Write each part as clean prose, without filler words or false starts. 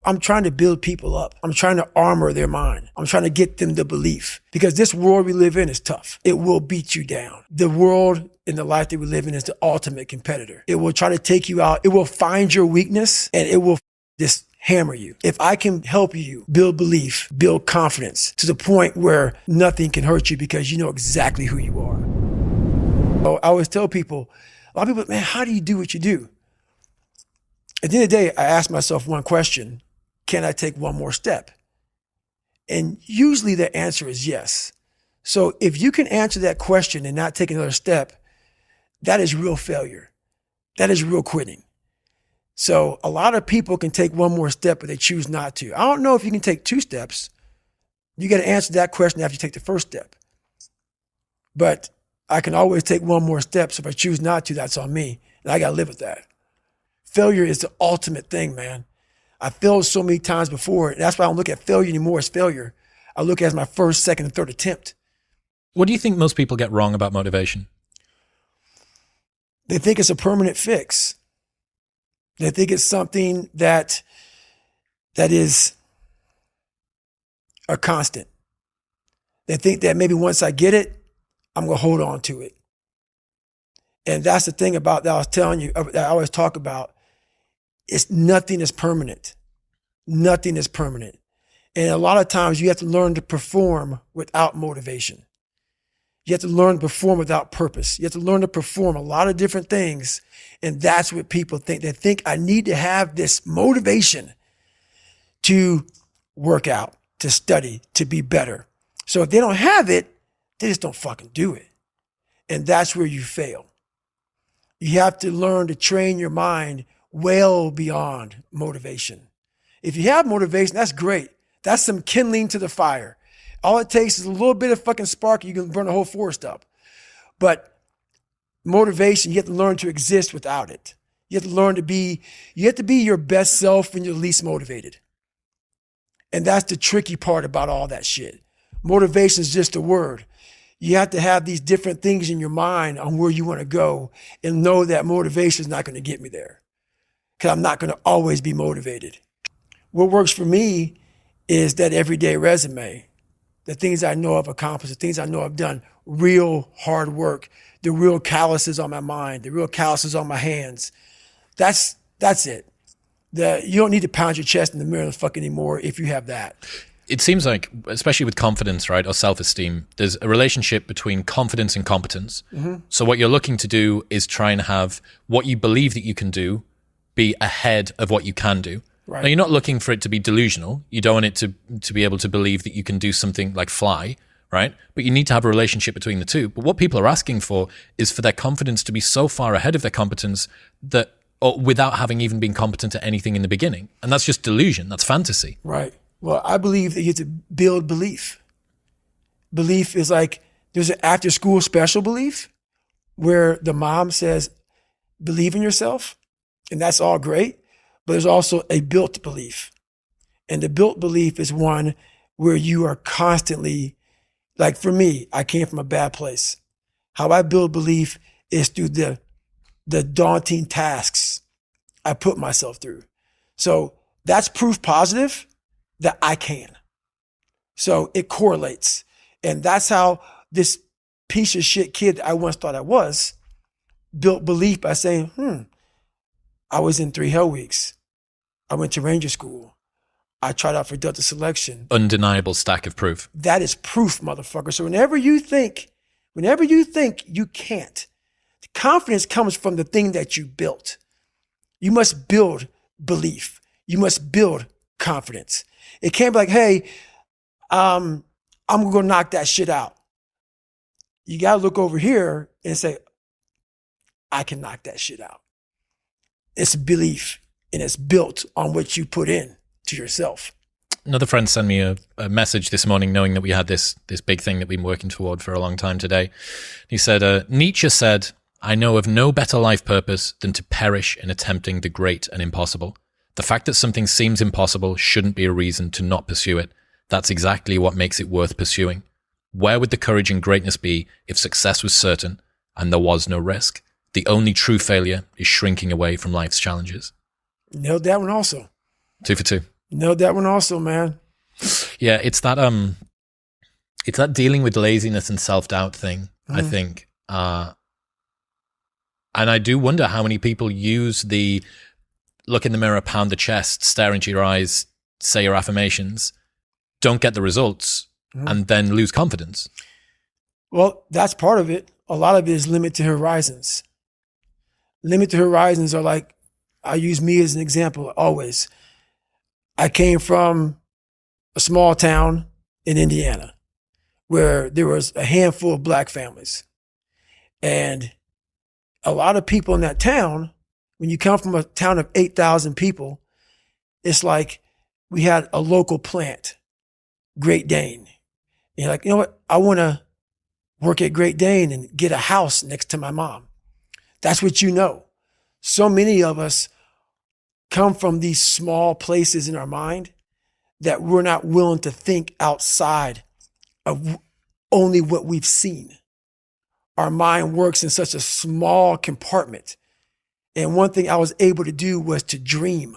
I'm trying to build people up. I'm trying to armor their mind. I'm trying to get them the belief, because this world we live in is tough. It will beat you down. The world in the life that we live in is the ultimate competitor. It will try to take you out. It will find your weakness and it will just hammer you. If I can help you build belief, build confidence to the point where nothing can hurt you because you know exactly who you are. So I always tell people, a lot of people, man, how do you do what you do? At the end of the day, I ask myself one question: can I take one more step? And usually the answer is yes. So if you can answer that question and not take another step, that is real failure. That is real quitting. So a lot of people can take one more step, but they choose not to. I don't know if you can take 2 steps. You got to answer that question after you take the first step. But I can always take one more step. So if I choose not to, that's on me. And I got to live with that. Failure is the ultimate thing, man. I failed so many times before. And that's why I don't look at failure anymore as failure. I look at it as my first, second, and third attempt. What do you think most people get wrong about motivation? They think it's a permanent fix. They think it's something that is a constant. They think that maybe once I get it, I'm going to hold on to it. And that's the thing about that I was telling you, that I always talk about. Nothing is permanent. Nothing is permanent. And a lot of times you have to learn to perform without motivation. You have to learn to perform without purpose. You have to learn to perform a lot of different things. And that's what people think. They think I need to have this motivation to work out, to study, to be better. So if they don't have it, they just don't fucking do it. And that's where you fail. You have to learn to train your mind well beyond motivation. If you have motivation, that's great. That's some kindling to the fire. All it takes is a little bit of fucking spark, you can burn the whole forest up. But motivation, you have to learn to exist without it. You have to learn to be, you have to be your best self when you're least motivated. And that's the tricky part about all that shit. Motivation is just a word. You have to have these different things in your mind on where you want to go and know that motivation is not going to get me there, because I'm not going to always be motivated. What works for me is that everyday resume, the things I know I've accomplished, the things I know I've done, real hard work, the real calluses on my mind, the real calluses on my hands. That's it. You don't need to pound your chest in the mirror fucking anymore if you have that. It seems like, especially with confidence, right, or self-esteem, there's a relationship between confidence and competence. Mm-hmm. So what you're looking to do is try and have what you believe that you can do be ahead of what you can do. Right. Now, you're not looking for it to be delusional. You don't want it to be able to believe that you can do something like fly, right? But you need to have a relationship between the two. But what people are asking for is for their confidence to be so far ahead of their competence that, or without having even been competent at anything in the beginning. And that's just delusion. That's fantasy. Right. Well, I believe that you have to build belief. Belief is like, there's an after school special belief where the mom says, believe in yourself. And that's all great. But there's also a built belief. And the built belief is one where you are constantly, like for me, I came from a bad place. How I build belief is through the daunting tasks I put myself through. So that's proof positive that I can. So it correlates. And that's how this piece of shit kid I once thought I was built belief by saying, I was in 3 Hell Weeks. I went to Ranger School. I tried out for Delta Selection. Undeniable stack of proof. That is proof, motherfucker. So whenever you think you can't, the confidence comes from the thing that you built. You must build belief. You must build confidence. It can't be like, hey, I'm going to go knock that shit out. You got to look over here and say, I can knock that shit out. It's belief, and it's built on what you put in to yourself. Another friend sent me a message this morning knowing that we had this big thing that we've been working toward for a long time today. He said, Nietzsche said, I know of no better life purpose than to perish in attempting the great and impossible. The fact that something seems impossible shouldn't be a reason to not pursue it. That's exactly what makes it worth pursuing. Where would the courage and greatness be if success was certain and there was no risk? The only true failure is shrinking away from life's challenges. Nailed that one also. 2 for 2. Nailed that one also, man. Yeah, it's that dealing with laziness and self-doubt thing, I think. And I do wonder how many people use the look in the mirror, pound the chest, stare into your eyes, say your affirmations, don't get the results, and then lose confidence. Well, that's part of it. A lot of it is limited horizons. Limited horizons are like, I use me as an example always. I came from a small town in Indiana where there was a handful of black families. And a lot of people in that town, when you come from a town of 8,000 people, it's like we had a local plant, Great Dane. And you're like, you know what? I want to work at Great Dane and get a house next to my mom. That's what you know. So many of us come from these small places in our mind that we're not willing to think outside of only what we've seen. Our mind works in such a small compartment. And one thing I was able to do was to dream.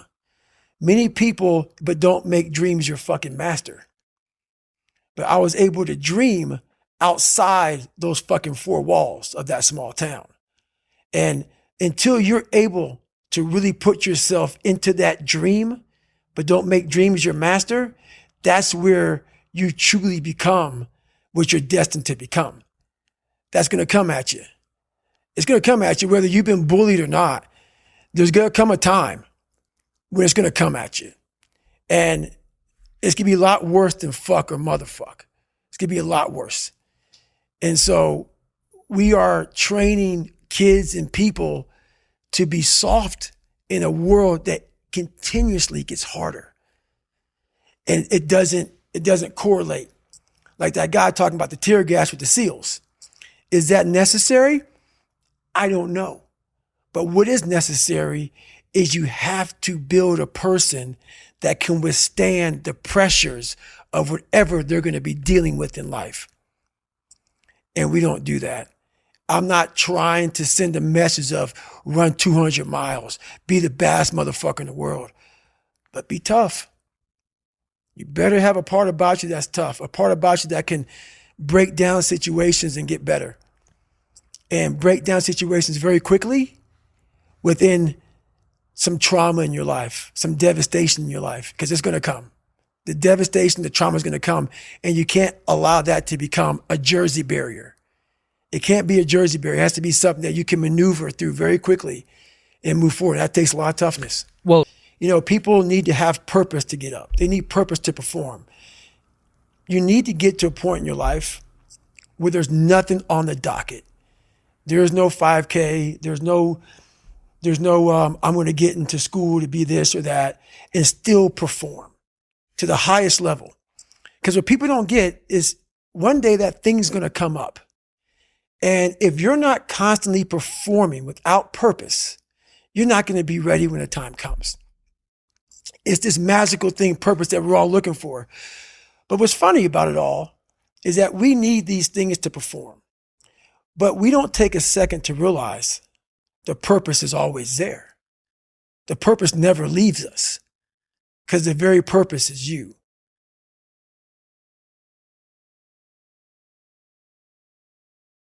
Many people, but don't make dreams your fucking master. But I was able to dream outside those fucking four walls of that small town. And until you're able to really put yourself into that dream, but don't make dreams your master, that's where you truly become what you're destined to become. That's going to come at you. It's going to come at you whether you've been bullied or not. There's going to come a time when it's going to come at you. And it's going to be a lot worse than fuck or motherfuck. It's going to be a lot worse. And so we are training kids and people to be soft in a world that continuously gets harder. And it doesn't correlate. Like that guy talking about the tear gas with the SEALs. Is that necessary? I don't know. But what is necessary is you have to build a person that can withstand the pressures of whatever they're going to be dealing with in life. And we don't do that. I'm not trying to send a message of run 200 miles, be the baddest motherfucker in the world, but be tough. You better have a part about you that's tough, a part about you that can break down situations and get better. And break down situations very quickly within some trauma in your life, some devastation in your life, because it's going to come. The devastation, the trauma is going to come, and you can't allow that to become a Jersey barrier. It can't be a Jersey barrier. It has to be something that you can maneuver through very quickly and move forward. That takes a lot of toughness. Well, you know, people need to have purpose to get up. They need purpose to perform. You need to get to a point in your life where there's nothing on the docket. There's no 5K. There's no I'm going to get into school to be this or that and still perform to the highest level. Because what people don't get is one day that thing's going to come up. And if you're not constantly performing without purpose, you're not going to be ready when the time comes. It's this magical thing, purpose, that we're all looking for. But what's funny about it all is that we need these things to perform. But we don't take a second to realize the purpose is always there. The purpose never leaves us because the very purpose is you.